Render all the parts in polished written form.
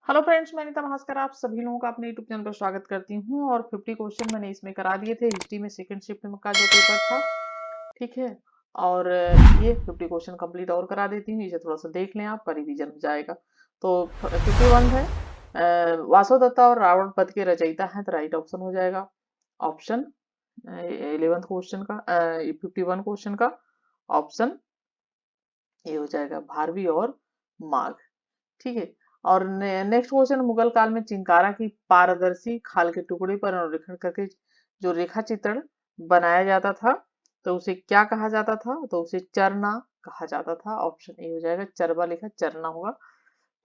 Hello friends, मैं नीता भास्कर आप सभी लोगों का अपने यूट्यूब चैनल पर स्वागत करती हूँ। और 50 क्वेश्चन मैंने इसमें करा दिए थे हिस्ट्री में सेकंड शिफ्ट में का जो पेपर था। ठीक है। और ये 50 क्वेश्चन कंप्लीट और करा देती हूँ, इसे थोड़ा सा देख लें, आपका रिवीजन हो जाएगा। तो 51 है, वासुदत्ता और रावण वध के रचयिता है, तो राइट ऑप्शन हो जाएगा ऑप्शन 11 क्वेश्चन का 51 क्वेश्चन का ऑप्शन ये हो जाएगा भारवी और माघ। ठीक है। और नेक्स्ट क्वेश्चन, मुगल काल में चिंकारा की पारदर्शी खाल के टुकड़े पर अनुरेखण करके जो रेखा चित्रण बनाया जाता था, तो उसे क्या कहा जाता था? तो उसे चरना कहा जाता था। ऑप्शन ए हो जाएगा, चरबा लिखा चरना होगा।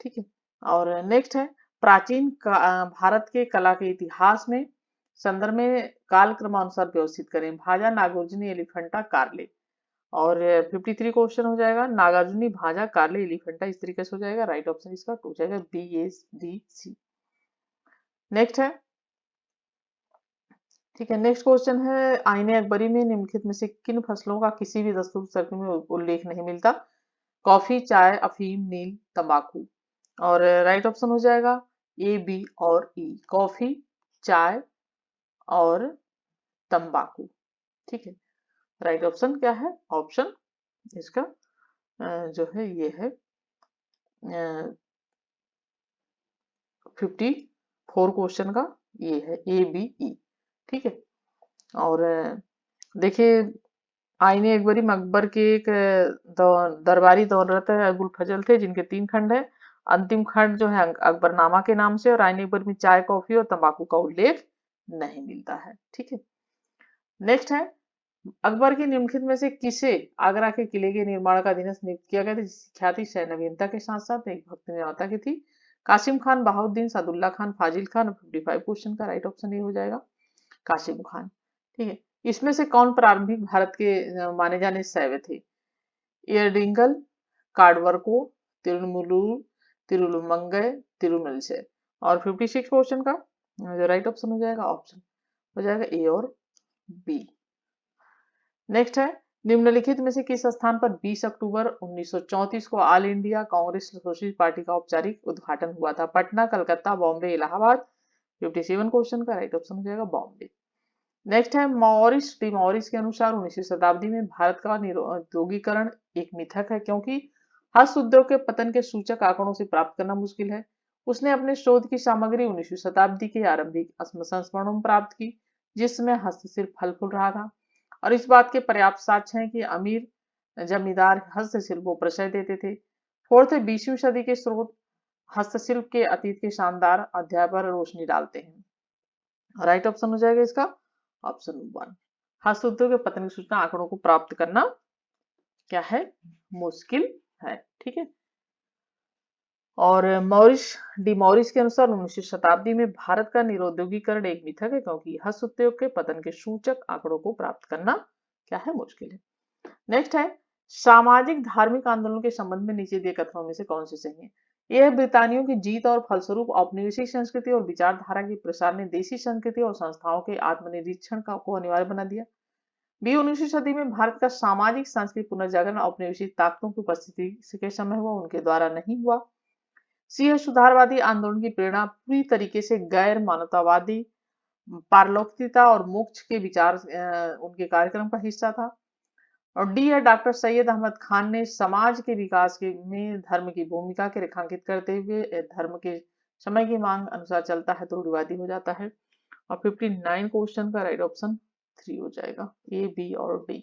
ठीक है। और नेक्स्ट है, भारत के कला के इतिहास में संदर्भ में काल क्रमानुसार व्यवस्थित करें। भाजा, नागार्जुनी, एलिफेंटा, कार्ले। और 53 क्वेश्चन हो जाएगा, नागार्जुनी, भाजा, कार्ले, एलिफेंटा, इस तरीके से हो जाएगा। राइट ऑप्शन इसका हो जाएगा बी, ए, डी, सी। नेक्स्ट है, ठीक है, नेक्स्ट क्वेश्चन है, आईने अकबरी में निम्नलिखित में से किन फसलों का किसी भी दस्तूर सर्कल में उल्लेख नहीं मिलता? कॉफी, चाय, अफीम, नील, तंबाकू। और राइट ऑप्शन हो जाएगा ए, बी और ई, कॉफी, चाय और तंबाकू। ठीक है। राइट ऑप्शन क्या है? ऑप्शन इसका जो है ये है 54 क्वेश्चन का ये है ए, बी, ई। ठीक है। और देखिए, आईने अकबरी में अकबर के एक दरबारी दौलत अबुल फजल थे, जिनके 3 खंड है। अंतिम खंड जो है अकबरनामा के नाम से, और आईने अकबर में चाय, कॉफी और तंबाकू का उल्लेख नहीं मिलता है। ठीक है। नेक्स्ट है, अकबर की निम्नलिखित में से किसे आगरा के किले के निर्माण का अधीनस्थ नियुक्त किया गया था, जिसकी ख्याति शय नवीनता के साथ साथ एक भक्त निर्माता की थी? कासिम खान, बहाउद्दीन, सादुल्ला खान, फाजिल खान। 55 क्वेश्चन का राइट ऑप्शन ये हो जाएगा कासिम खान। ठीक है। इसमें से कौन प्रारंभिक भारत के माने जाने शैव थे? एयरडिंगल, काडवरको, तिरुमुलुर, तिरुलुमंगय, तिरुमलसे। और 56 क्वेश्चन का जो राइट ऑप्शन हो जाएगा ऑप्शन हो जाएगा ए और बी। नेक्स्ट है, निम्नलिखित में से किस स्थान पर 20 अक्टूबर 1934 को all India Congress socialist party का औपचारिक उद्घाटन हुआ था? पटना, कलकत्ता, बॉम्बे, इलाहाबाद। 57 क्वेश्चन का राइट ऑप्शन हो जाएगा बॉम्बे। नेक्स्ट है, मॉरिस डी मॉरिस के अनुसार 19वीं शताब्दी में भारत का औद्योगिकरण एक मिथक है, क्योंकि हस्त उद्योग के पतन के सूचक आंकड़ों से प्राप्त करना मुश्किल है। उसने अपने शोध की सामग्री 19वीं शताब्दी के आरंभिक संस्मरणों में प्राप्त की, जिसमें हस्तशिल्प फल फूल रहा था। और इस बात के पर्याप्त साक्ष्य हैं कि अमीर जमींदार हस्तशिल्प को प्रशय देते थे। फोर्थ, 20वीं सदी के स्रोत हस्तशिल्प के अतीत के शानदार अध्याय पर रोशनी डालते हैं। राइट ऑप्शन हो जाएगा इसका ऑप्शन 1। हस्त उद्योग के पतन की सूचना आंकड़ों को प्राप्त करना क्या है? मुश्किल है। ठीक है। और मॉरिस डी मॉरिस के अनुसार 19वीं शताब्दी में भारत का निरुद्योगीकरण एक मिथक है, क्योंकि हस्त उद्योग के पतन के सूचक आंकड़ों को प्राप्त करना क्या है? मुश्किल है। नेक्स्ट है, सामाजिक धार्मिक आंदोलन के संबंध में नीचे दिए कथनों में से कौन से सही है? यह ब्रितानियों की जीत और फलस्वरूप औपनिवेशिक संस्कृति और विचारधारा के प्रसार ने देशी संस्कृति और संस्थाओं के आत्मनिरीक्षण को अनिवार्य बना दिया। बी, 19वीं सदी में भारत का सामाजिक सांस्कृतिक पुनर्जागरण औपनिवेशिक ताकतों की उपस्थिति के समय हुआ, उनके द्वारा नहीं हुआ। सी है, सुधारवादी आंदोलन की प्रेरणा पूरी तरीके से गैर मानवतावादी पारलौकिकता और मोक्ष के विचार उनके कार्यक्रम का हिस्सा था। और डी है, डॉक्टर सैयद अहमद खान ने समाज के विकास में धर्म की भूमिका के रेखांकित करते हुए धर्म के समय की मांग अनुसार चलता है तो रूढ़िवादी हो जाता है। और 59 क्वेश्चन का राइट ऑप्शन 3 हो जाएगा ए, बी और डी।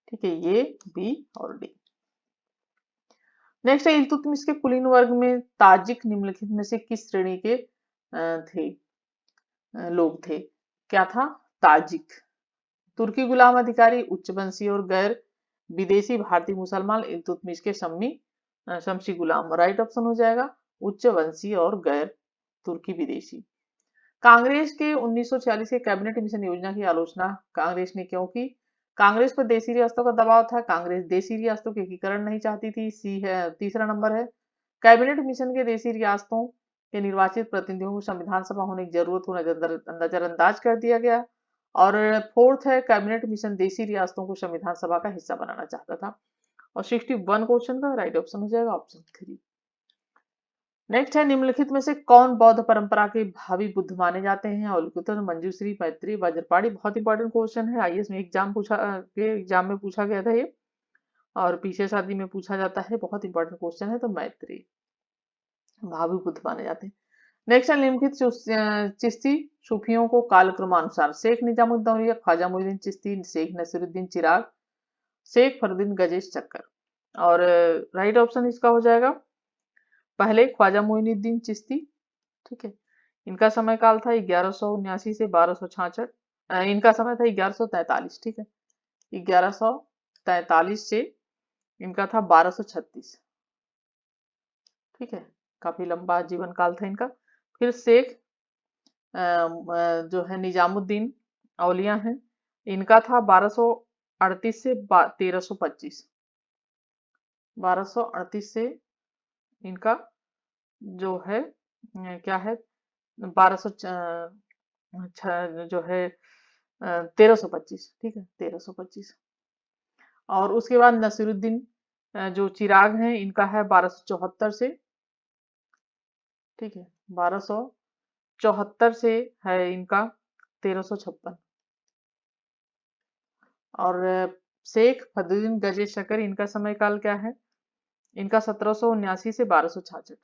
ठीक है, ए, बी और डी। नेक्स्ट है, इल्तुतमिश के कुलीन वर्ग में ताजिक निम्नलिखित में से किस श्रेणी के लोग थे? क्या था? ताजिक। तुर्की गुलाम अधिकारी, उच्च वंशीय और गैर विदेशी भारतीय मुसलमान, इल्तुतमिश के शमसी गुलाम। राइट ऑप्शन हो जाएगा उच्च वंशीय और गैर तुर्की विदेशी। कांग्रेस के 1946 के कैबिनेट मिशन योजना की आलोचना कांग्रेस ने क्यों की? कांग्रेस पर देशी रियासतों का दबाव था, कांग्रेस देशी रियासतों के एकीकरण नहीं चाहती थी। सी है, तीसरा नंबर है, कैबिनेट मिशन के देशी रियासतों के निर्वाचित प्रतिनिधियों को संविधान सभा होने की जरूरत को नजरअंदाज कर दिया गया। और फोर्थ है, कैबिनेट मिशन देशी रियासतों को संविधान सभा का हिस्सा बनाना चाहता था। और 61 क्वेश्चन का राइट ऑप्शन हो जाएगा ऑप्शन 3। नेक्स्ट है निम्नलिखित में से कौन बौद्ध परंपरा के भावी बुद्ध माने जाते हैं? अवलोकितन, मंजूश्री, मैत्री, वज्रपाणी। बहुत इंपॉर्टेंट क्वेश्चन है, आईएएस में एग्जाम में पूछा गया था ये, और पीछे शादी में पूछा जाता है, बहुत इंपॉर्टेंट क्वेश्चन है। तो मैत्री भावी बुद्ध माने जाते हैं। नेक्स्ट है निम्नलिखित चिश्ती सूफियों को कालक्रमानुसार शेख निजामुद्दीन औलिया, ख्वाजा मोइनुद्दीन चिश्ती, शेख नसीरुद्दीन चिराग, शेख फरीदुद्दीन गजेश चक्कर। और राइट ऑप्शन इसका हो जाएगा पहले ख्वाजा मोइनुद्दीन चिश्ती। ठीक है, इनका समय काल था 1179 से 1266। इनका समय था 1143। ठीक है, 1143 से इनका था 1236। ठीक है, काफी लंबा जीवन काल था इनका। फिर शेख जो है निजामुद्दीन औलिया हैं, इनका था 1238 से 1325। 1238 से इनका जो है क्या है 1200 जो है 1325। ठीक है, 1325। और उसके बाद नसीरुद्दीन जो चिराग हैं, इनका है 1274 से। ठीक है, 1274 से है इनका 1356। और शेख फरीदुद्दीन गजेश शकर, इनका समय काल क्या है? इनका 1779 से 1266।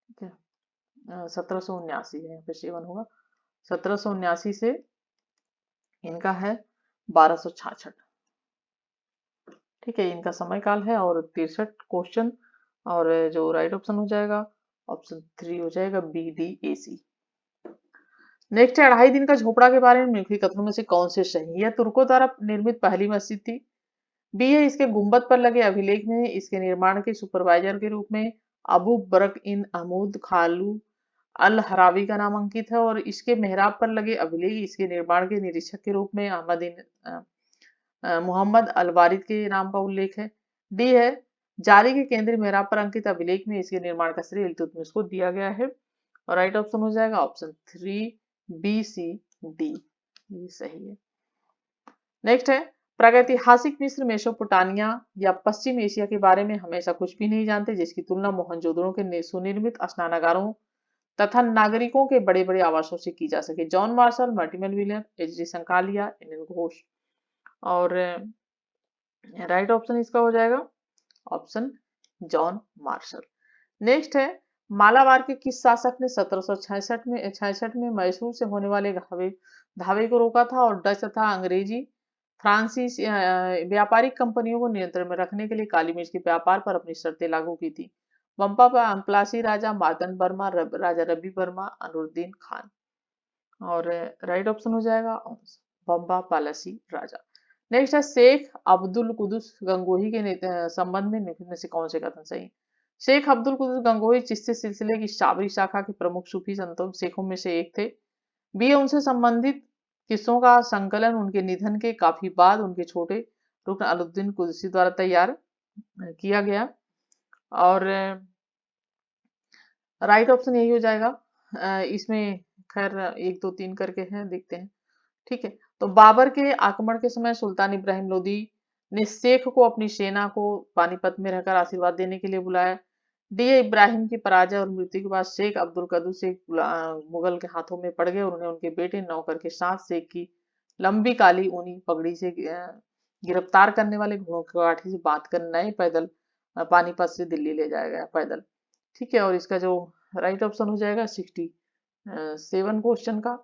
ठीक है, 1779 है, यहाँ पे 7 होगा। 1779 से इनका है 1266। ठीक है, इनका समय काल है। और 63 क्वेश्चन, और जो राइट ऑप्शन हो जाएगा ऑप्शन 3 हो जाएगा, B D A C. Next है 2.5 दिन का झोपड़ा के बारे में निम्नलिखित कथनों में से कौन से सही है? यह तुर्कों द्वारा निर्मित पहली मस्जिद थी। बी है इसके गुंबद पर लगे अभिलेख में इसके निर्माण के सुपरवाइजर के रूप में अबू बरक इन अहमूद खालू अल हरावी का नाम अंकित है। और इसके मेहराब पर लगे अभिलेख इसके निर्माण के निरीक्षक के रूप में मोहम्मद अल वारिद के नाम का उल्लेख है। डी है जारी के केंद्रीय मेहराब पर अंकित अभिलेख में इसके निर्माण का श्रेय इल्तुतमिश को दिया गया है। और राइट ऑप्शन हो जाएगा ऑप्शन 3 बी सी डी, ये सही है। नेक्स्ट है प्रागैतिहासिक मिस्र, मेसोपोटामिया या पश्चिम एशिया के बारे में हमेशा कुछ भी नहीं जानते, जिसकी तुलना मोहनजोदड़ो के सुनिर्मित स्नानागारों तथा नागरिकों के बड़े बड़े आवासों से की जा सके। John Marshall, Mortimer William, H D Sankalia, N Ghosh. और राइट ऑप्शन इसका हो जाएगा ऑप्शन जॉन मार्शल। नेक्स्ट है मालाबार के किस शासक ने 1766 में मैसूर से होने वाले धावे को रोका था और डच तथा अंग्रेजी फ्रांसीसी व्यापारिक कंपनियों को नियंत्रण में रखने के लिए काली मिर्च के व्यापार पर अपनी शर्तें लागू की थी? बम्पा प्लासी राजा, मार्तंड वर्मा, राजा रवि वर्मा, अनुरुद्दीन खान। और राइट ऑप्शन हो जाएगा बम्बा पालासी राजा। नेक्स्ट है शेख अब्दुल कुदुस गंगोही के संबंध में निम्नलिखित में से कौन से कथन सही? शेख अब्दुल कुदुस गंगोही चिश्ती सिलसिले की शाबरी शाखा के प्रमुख सूफी संतों शेखों में से एक थे। बी उनसे संबंधित किस्सों का संकलन उनके निधन के काफी बाद उनके छोटे रुकन अलाउद्दीन कुदसी द्वारा तैयार किया गया। और राइट ऑप्शन यही हो जाएगा। इसमें खैर 1 2 3 करके हैं, देखते हैं। ठीक है, तो बाबर के आक्रमण के समय सुल्तान इब्राहिम लोदी ने शेख को अपनी सेना को पानीपत में रहकर आशीर्वाद देने के लिए बुलाया। डी इब्राहिम की पराजय और मृत्यु के बाद शेख अब्दुल कदूस मुगल के हाथों में पड़ गए और उन्हें उनके बेटे नौकर के साथ शेख की लंबी काली ऊनी पगड़ी से गिरफ्तार करने वाले घोड़ों की काठी से बांध कर नए पैदल पानीपत से दिल्ली ले जाया गया पैदल। ठीक है, और इसका जो राइट ऑप्शन हो जाएगा 67 क्वेश्चन का।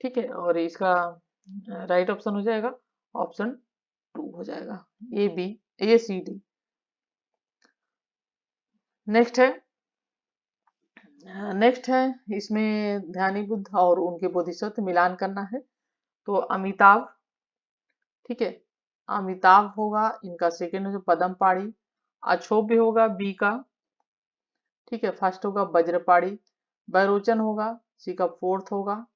ठीक है, और इसका राइट ऑप्शन हो जाएगा ऑप्शन 2 हो जाएगा, A B A C D. Next है इसमें ध्यानी बुद्ध और उनके बोधिसत्व मिलान करना है। तो अमिताभ, ठीक है, अमिताभ होगा इनका सेकंड जो पदम पाड़ी, अक्षोभ्य होगा बी का। ठीक है, फर्स्ट होगा वज्रपाड़ी, बैरोचन होगा सी का 4th होगा,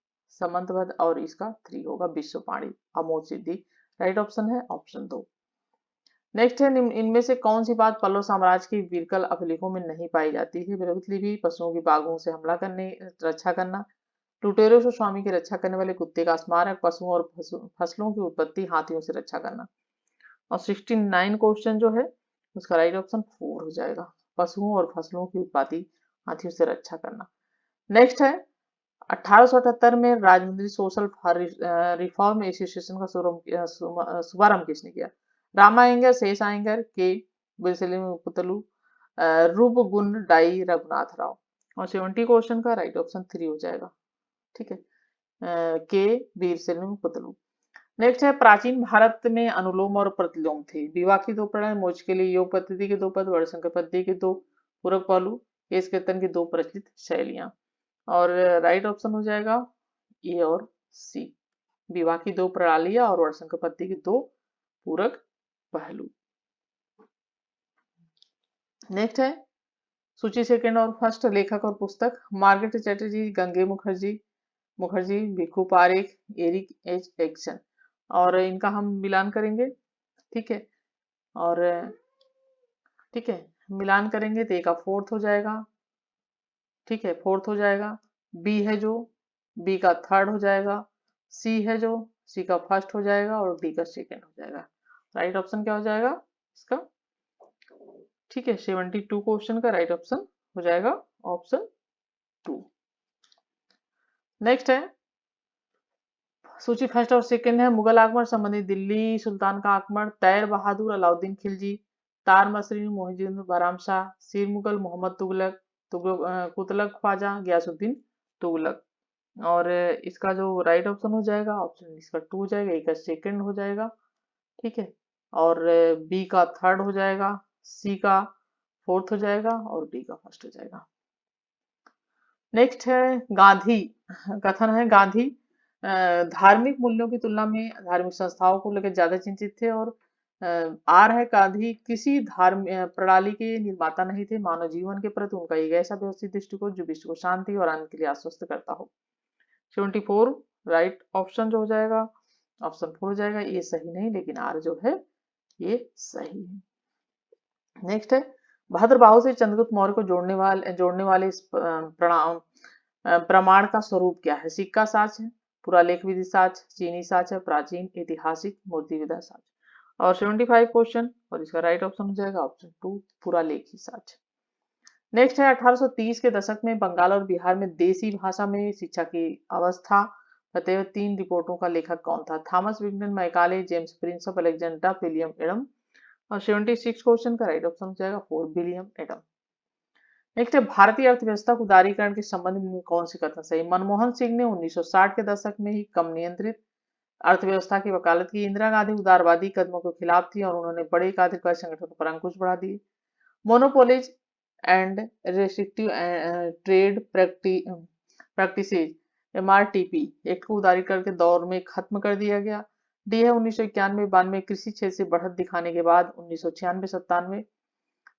समंतभद्र, और इसका 3 होगा विश्वपाणी अमोघ सिद्धि। राइट ऑप्शन है ऑप्शन 2। नेक्स्ट है इनमें से कौन सी बात पल्लव साम्राज्य के वीरकल अभिलेखों में नहीं पाई जाती है? भी पशुओं की बाघों से हमला करने रक्षा करना, लुटेरों से स्वामी की रक्षा करने वाले कुत्ते का स्मारक, पशुओं और फसलों की उत्पत्ति, हाथियों से रक्षा करना। और 69 क्वेश्चन जो है उसका राइट ऑप्शन 4 हो जाएगा, पशुओं और फसलों की उत्पाती हाथियों से रक्षा करना। नेक्स्ट है 1878 में राजमुंद्री सोशल रिफॉर्म एसोसिएशन का शुभारंभ किसने किया? रामा अयंगर, शेष अयंगर, के बिरसलिंग पुतलू, रूपगुन डाई रघुनाथ राव। और 70 क्वेश्चन का राइट ऑप्शन 3 हो जाएगा। ठीक है, के वीरसेन पुतलू। नेक्स्ट है प्राचीन भारत में अनुलोम और प्रतिलोम थे। विवाह की दो प्रणाली, मोक्ष के लिए योग पद्धति के दो पद, वर्णसंकर पद्धति के दो पूरक पहलू, केश कीर्तन की दो प्रचलित शैलियां। और राइट ऑप्शन हो जाएगा ए और सी, विवाह की दो प्रणालियां और वर्णसंकर पद्धति के दो पूरक पहलू। नेक्स्ट है सूची सेकंड और फर्स्ट, लेखक और पुस्तक। Margaret Chatterjee, Gange Mukherjee, Bhikhu Parekh, Eric H Erikson. और इनका हम मिलान करेंगे। ठीक है, और ठीक है मिलान करेंगे तो ए का फोर्थ हो जाएगा। ठीक है, फोर्थ हो जाएगा। बी है जो, बी का थर्ड हो जाएगा। सी है जो, सी का फर्स्ट हो जाएगा। और डी का सेकंड हो जाएगा। राइट ऑप्शन क्या हो जाएगा इसका? ठीक है, 72 क्वेश्चन का राइट ऑप्शन हो जाएगा ऑप्शन 2। नेक्स्ट है सूची फर्स्ट और सेकंड है मुगल आगमन संबंधी, दिल्ली सुल्तान का आगमन, तैर बहादुर, अलाउद्दीन खिलजी, तार मसरीन, मोहिउद्दीन बहराम शाह, सिर मुगल, मोहम्मद तुगलक, कुतलक ख्वाजा, गयासुद्दीन तुगलक। और इसका जो राइट ऑप्शन हो जाएगा ऑप्शन इसका 2 हो जाएगा, ए का सेकंड हो जाएगा। ठीक है, और बी का थर्ड हो जाएगा, सी का फोर्थ हो जाएगा और डी का फर्स्ट हो जाएगा। नेक्स्ट है गांधी। कथन है गांधी धार्मिक मूल्यों की तुलना में धार्मिक संस्थाओं को लेकर ज्यादा चिंतित थे। और आर है गांधी किसी धार्मिक प्रणाली के निर्माता नहीं थे। मानव जीवन के प्रति उनका एक ऐसा व्यवस्थित दृष्टिकोण जो विश्व को शांति और आनंद के लिए आश्वस्त करता हो। 74 राइट ऑप्शन जो हो जाएगा ऑप्शन 4 हो जाएगा। ये सही नहीं, लेकिन आर जो है ये सही है। नेक्स्ट है भद्रबाहु से चंद्रगुप्त मौर्य को जोड़ने वाले इस प्रमाण का स्वरूप क्या है? सिक्का साक्ष्य है, पुरालेख विधि साक्ष्य, चीनी साक्ष्य है, प्राचीन ऐतिहासिक मूर्ति विधा साक्ष्य। और 75 क्वेश्चन और इसका राइट ऑप्शन हो जाएगा ऑप्शन 2 पुरालेखी साक्ष्य। नेक्स्ट है 1830 के दशक में बंगाल और बिहार में देसी भाषा में शिक्षा की अवस्था बताए 3 रिपोर्टों का लेखक कौन था? थॉमस विगडन, Macaulay, James Prinsep, Alexander William Adam. और 76 क्वेश्चन का राइट ऑप्शन हो जाएगा 4 विलियम एडम। नेक्स्ट है भारतीय अर्थव्यवस्था को उदारीकरण के संबंध में कौन सी कथन सही? मनमोहन सिंह ने 1960 के दशक में ही कम नियंत्रित अर्थव्यवस्था की वकालत की। इंदिरा गांधी उदारवादी कदमों के खिलाफ थी और उन्होंने बड़े एकाधिकार संगठनों पर अंकुश बढ़ा दिए। Monopolies and restrictive trade practices MRTP act को उदारीकरण के दौर में खत्म कर दिया गया। डी है 1991-92 कृषि क्षेत्र से बढ़त दिखाने के बाद 1996-97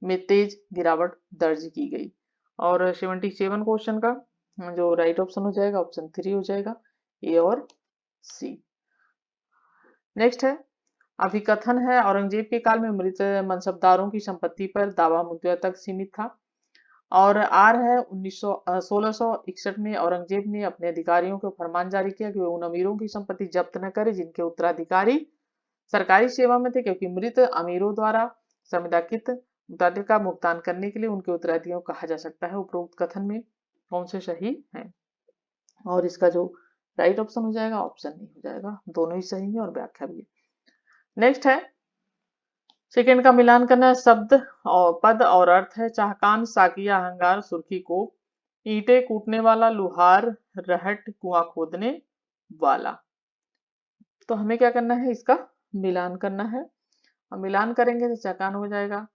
में तेज गिरावट दर्ज की गई। और 77 क्वेश्चन का जो राइट ऑप्शन हो जाएगा ऑप्शन 3 हो जाएगा, ए और सी। नेक्स्ट है अभिकथन है औरंगजेब के काल में मृत मनसबदारों की संपत्ति पर दावा मुद्दा तक सीमित था। और आर है 1661 में औरंगजेब ने अपने अधिकारियों को फरमान जारी किया कि वे उन अमीरों की संपत्ति जब्त न करें जिनके उत्तराधिकारी सरकारी सेवा में थे, क्योंकि मृत अमीरों द्वारा संविदाकृत मुद्दे का भुगतान करने के लिए उनके उत्तराधिकारियों को कहा जा सकता है। उपरोक्त कथन में कौन से सही है? और इसका जो राइट ऑप्शन हो जाएगा ऑप्शन नहीं हो जाएगा, दोनों ही सही है और व्याख्या भी है। नेक्स्ट है सेकंड का मिलान करना है। शब्द और पद और अर्थ है चाहकान, साकिया, अहंगार, सुर्खी को, ईंटे कूटने वाला, लुहार, रहट, कुआं खोदने वाला। तो हमें क्या करना है, इसका मिलान करना है। और मिलान करेंगे तो चाहकान हो जाएगा,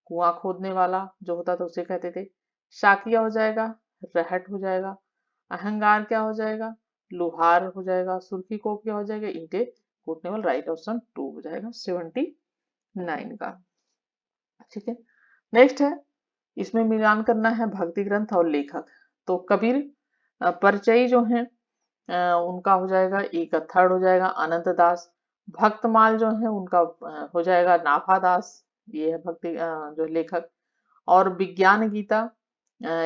कुआं खोदने वाला जो होता था उसे कहते थे, साकिया हो जाएगा, रहट हो जाएगा, अहंगार क्या हो जाएगा, लुहार हो जाएगा, सुर्खी को क्या हो जाएगा, ईंटे कूटने वाला। राइट ऑप्शन 2 हो जाएगा 79 का। ठीक है, नेक्स्ट है इसमें मिलान करना है भक्ति ग्रंथ और लेखक। तो कबीर परिचयी जो है उनका हो जाएगा ए का थर्ड हो जाएगा अनंत दास। भक्तमाल जो है उनका हो जाएगा नाभा दास, ये है भक्ति जो लेखक। और विज्ञान गीता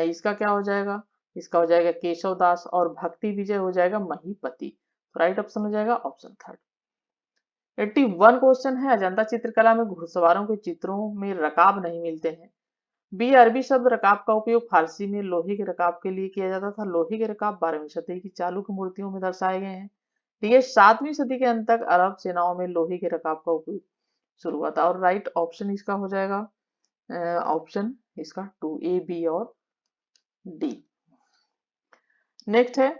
इसका क्या हो जाएगा, इसका हो जाएगा केशव दास। और भक्ति विजय हो जाएगा महीपति। राइट ऑप्शन हो जाएगा ऑप्शन थर्ड। 81 क्वेश्चन है अजंता चित्रकला में घुड़सवारों के चित्रों में रकाब नहीं मिलते हैं। बी अरबी शब्द रकाब का उपयोग फारसी में लोहे के रकाब के लिए किया जाता था। लोहे के रकाब 12वीं सदी की चालुक्य मूर्तियों में दर्शाए गए हैं। ठीक है, 7वीं सदी के अंत तक अरब सेनाओं में लोहे के रकाब का उपयोग शुरू हुआ था। और राइट ऑप्शन इसका हो जाएगा ऑप्शन इसका 2, ए बी और डी। नेक्स्ट है,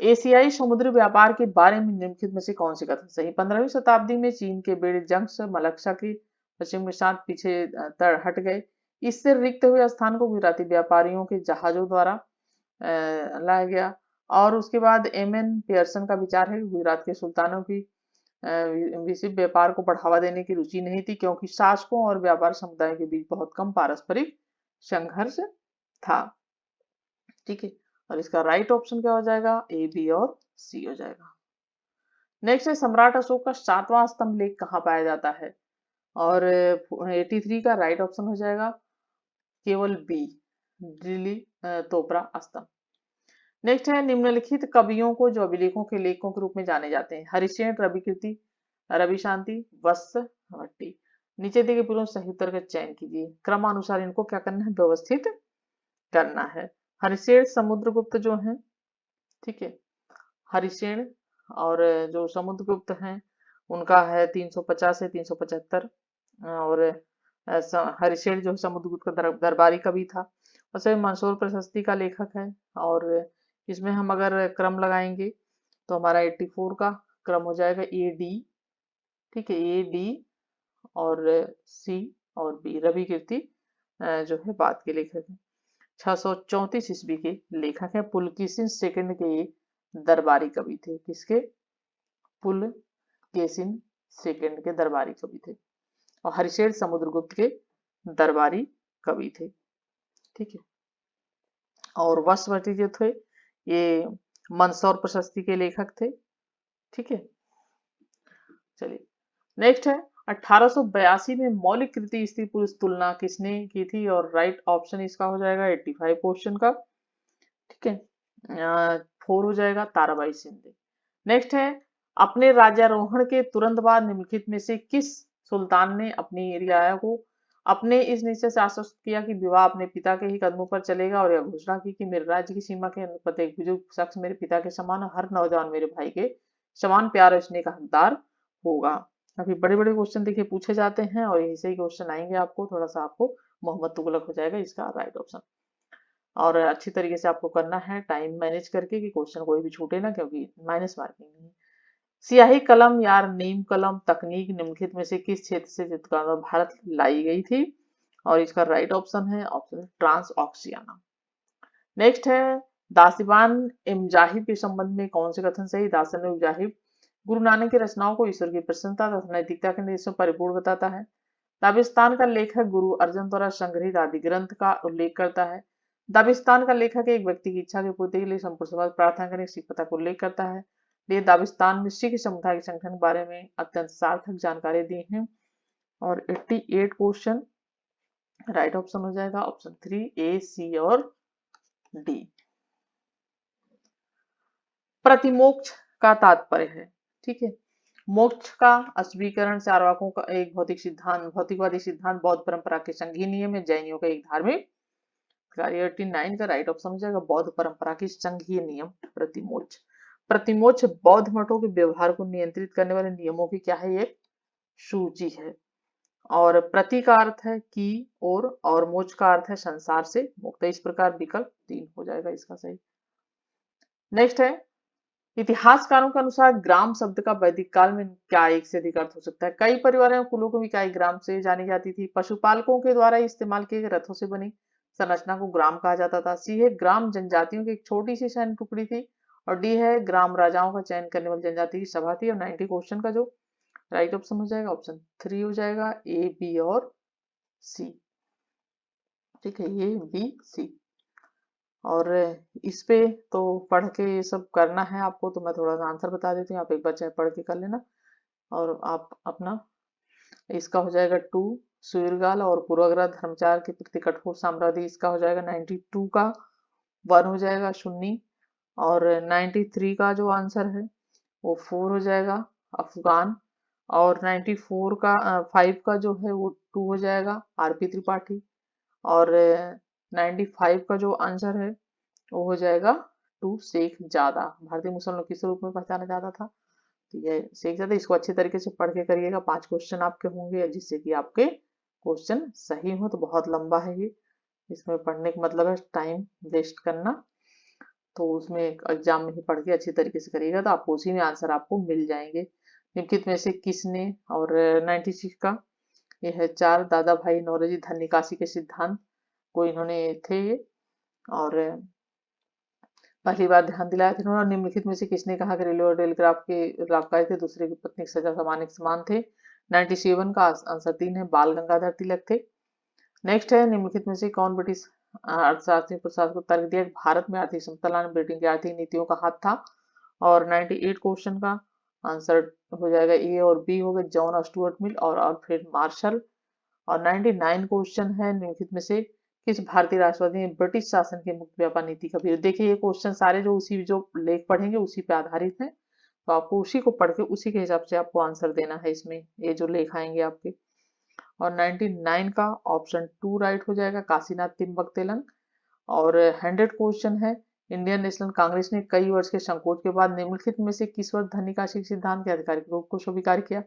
एशियाई समुद्री व्यापार के बारे में निम्नलिखित में से कौन सी कथन सही? 15वीं शताब्दी में चीन के बेड़े जंक्स मलक्सा की पश्चिम के साथ पीछे हट गए। इससे रिक्त हुए स्थान को गुजराती व्यापारियों के जहाजों द्वारा लाया गया। और उसके बाद एम एन पियर्सन का विचार है कि गुजरात के सुल्तानों की विश्व व्यापार को बढ़ावा देने की रुचि नहीं थी, क्योंकि शासकों और व्यापार समुदाय के बीच बहुत कम पारस्परिक संघर्ष था। ठीक है, और इसका राइट ऑप्शन क्या हो जाएगा? ए बी और सी हो जाएगा। नेक्स्ट है, सम्राट अशोक का 7वां स्तंभ लेख कहाँ पाया जाता है? और 83 का राइट ऑप्शन हो जाएगा केवल बी, दिल्ली तोपरा स्तंभ। नेक्स्ट है, निम्नलिखित कवियों को जो अभिलेखों के लेखकों के रूप में जाने जाते हैं? हरिशेन, रवि कीर्ति, रवि शांति, वत्स भट्टी। नीचे दिए गए पूर्व सही उत्तर का चयन कीजिए। क्रमानुसार इनको क्या करना है? व्यवस्थित करना है। हरिशेन समुद्रगुप्त जो है, ठीक है, हरिशेन और जो समुद्रगुप्त हैं उनका है 350 से 375। और हरिशेन जो समुद्रगुप्त का दरबारी कवि था। वैसे मंसूर प्रशस्ति का लेखक है। और इसमें हम अगर क्रम लगाएंगे तो हमारा 84 का क्रम हो जाएगा ए डी। ठीक है, ए डी और सी और बी। रवि कीर्ति जो है बाद के लेखक है। 634 ईस्वी के लेखक है। पुलकेशिन सेकंड के ये दरबारी कवि थे। किसके? पुलकेशिन सेकंड के दरबारी कवि थे। और हरिशेन समुद्रगुप्त के दरबारी कवि थे। ठीक है, और वत्सवती जो थे ये मंदसौर प्रशस्ति के लेखक थे। ठीक है, चलिए नेक्स्ट है, 1882 में मौलिक कृति स्त्री पुरुष तुलना किसने की थी? और राइट ऑप्शन इसका हो जाएगा 85 क्वेश्चन का। ठीक है, 4 हो जाएगा ताराबाई शिंदे। नेक्स्ट है, अपने राज्यारोहण के तुरंत बाद निम्नलिखित में से किस सुल्तान ने अपनी रियाया को अपने इस निश्चय से आश्वस्त किया कि विवाह अपने पिता के ही कदमों पर चलेगा, और यह घोषणा की कि मेरे राज्य की सीमा के प्रत्येक बुजुर्ग शख्स मेरे पिता के समान, हर नौजवान मेरे भाई के समान प्यार और स्नेह का हकदार होगा? काफी बड़े बड़े क्वेश्चन देखिए पूछे जाते हैं, और यही से क्वेश्चन आएंगे आपको। थोड़ा सा आपको मोहम्मद तुगलक हो जाएगा इसका राइट ऑप्शन। और अच्छी तरीके से आपको करना है टाइम मैनेज करके कि क्वेश्चन कोई भी छूटे ना, क्योंकि माइनस मार्किंग नहीं है। सियाही कलम या नीम कलम तकनीक निम्नलिखित में से किस क्षेत्र से चित्रकला भारत लाई गई थी? और इसका राइट ऑप्शन है ऑप्शन ट्रांस ऑक्सियाना। नेक्स्ट है, दासिबान इमजाहिब के संबंध में कौन से कथन सही? दासन इमजाहिब गुरु नानक की रचनाओं को ईश्वर की प्रसन्नता तथा नैतिकता के निर्देश में परिपूर्ण बताता है। दाबिस्तान का लेखक गुरु अर्जन द्वारा संग्रहित आदि ग्रंथ का उल्लेख करता है। दाबिस्तान का लेखक एक व्यक्ति की इच्छा की पूर्ति के लिए संपूर्ण समाज प्रार्थना करने की सिखता का उल्लेख करता है। ये दाबिस्तान में सिख समुदाय के संगठन के बारे में अत्यंत सार्थक जानकारी दी है। और 88 क्वेश्चन राइट ऑप्शन हो जाएगा ऑप्शन 3, ए सी और डी। प्रतिमोक्ष का तात्पर्य है, ठीक है, मोक्ष का अस्वीकरण चारवाकों का एक भौतिक सिद्धांत, भौतिकवादी सिद्धांत, बौद्ध परंपरा के संघीय नियम है, जैनियों का एक धार्मिक कार्य। 89 का राइट ऑप्शन हो जाएगा बौद्ध परंपरा की संघीय नियम प्रतिमोक्ष। प्रतिमोक्ष बौद्ध मठों के व्यवहार को नियंत्रित करने वाले नियमों की क्या है? एक सूची है। और प्रति का अर्थ है की और मोक्ष का अर्थ है संसार से मुक्त। इस प्रकार विकल्प 3 हो जाएगा इसका सही। नेक्स्ट है, इतिहासकारों के अनुसार ग्राम शब्द का वैदिक काल में क्या एक से अधिक अर्थ हो सकता है? कई परिवारों कुलों को इकाई ग्राम से जानी जाती थी। पशुपालकों के द्वारा इस्तेमाल किए गए रथों से बनी संरचना को ग्राम कहा जाता था। सी है, ग्राम जनजातियों की एक छोटी सी सैन्य टुकड़ी थी। और डी है, ग्राम राजाओं का चयन करने वाली जनजाति की सभा थी। और 90 क्वेश्चन का जो राइट ऑप्शन हो जाएगा ऑप्शन 3 हो जाएगा, ए बी और सी। ठीक है, ए बी सी। और इस पे तो पढ़ के ये सब करना है आपको, तो मैं थोड़ा सा आंसर बता देती हूँ, आप एक बार चाहे पढ़ के कर लेना। और आप अपना इसका हो जाएगा 2 सुरगाल और पूर्वाग्रह धर्मचार के प्रति कठोर साम्राज्य, इसका हो जाएगा 92 का 1 हो जाएगा सुन्नी। और 93 का जो आंसर है वो 4 हो जाएगा अफगान। और 94 का 5 का जो है वो 2 हो जाएगा आरपी त्रिपाठी। और 95 का जो आंसर है वो हो जाएगा टू शेख जादा। भारतीय मुसलमानों किस रूप में पहचाना जाता था? तो ये शेख जादा। इसको अच्छे तरीके से पढ़ के करिएगा, 5 क्वेश्चन आपके होंगे जिससे कि आपके क्वेश्चन सही हो। तो बहुत लंबा है ये, इसमें पढ़ने का मतलब है टाइम वेस्ट करना। तो उसमें एग्जाम में ही पढ़ के अच्छी तरीके से करिएगा तो आपको उसी में आंसर आपको मिल जाएंगे। निम्नलिखित में से किसने, और 96 का ये है, 4 दादा भाई नौरोजी धन निकासी के सिद्धांत को इन्होंने थे ये। और पहली बार ध्यान दिलाया था इन्होंने। निम्नलिखित में से किसने कहा कि रेलवे और टेलीग्राफ के लाभकारी थे, दूसरे की पत्नी की सजा समान के समान थे? 97 का आंसर 3 है, बाल गंगाधर तिलक थे। नेक्स्ट है, निम्नलिखित में से कौन ब्रिटिश अर्थशास्त्री प्रसाद को तर्क दिया कि भारत में आर्थिक समता लाने ब्रिटेन की आर्थिक नीतियों का हाथ था? और 98 क्वेश्चन का आंसर हो जाएगा ए और बी हो गए, जॉन स्टुअर्ट मिल और अल्फ्रेड मार्शल। और 99 क्वेश्चन है, निम्नलिखित में से किस भारतीय राष्ट्रपति ने ब्रिटिश शासन की मुक्त व्यापार नीति का विरोध? देखिए ये क्वेश्चन सारे जो उसी जो लेख पढ़ेंगे उसी पे आधारित है, तो आपको उसी को पढ़ के उसी के हिसाब से आपको आंसर देना है इसमें, ये जो लेख आएंगे आपके। और 99 का ऑप्शन 2 राइट हो जाएगा, काशीनाथ तिम्बक तेलंग। और 100 क्वेश्चन है, इंडियन नेशनल कांग्रेस ने कई वर्ष के संकोच के बाद निम्नलिखित में से किस वर्ष धन निकासी के सिद्धांत के आधिकारिक रूप को स्वीकार किया?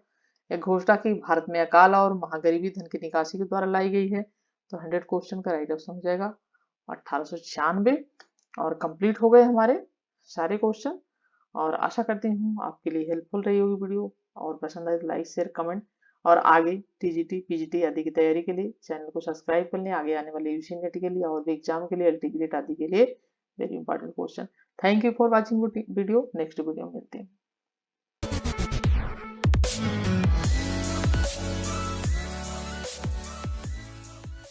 एक घोषणा की भारत में अकाल और महागरीबी धन की निकासी के द्वारा लाई गई है। तो 100 क्वेश्चन का राइट ऑप्शन हो जाएगा 1896। और कंप्लीट हो गए हमारे सारे क्वेश्चन। और आशा करती हूँ आपके लिए हेल्पफुल रही होगी वीडियो, और पसंद आए तो लाइक शेयर कमेंट। और आगे टीजीटी पीजीटी आदि की तैयारी के लिए चैनल को सब्सक्राइब कर लें, आगे आने वाले यूजी नेट के लिए और भी एग्जाम के लिए, एलटी ग्रेड आदि के लिए very important question. Thank you for watching video. Next video में मिलते हैं।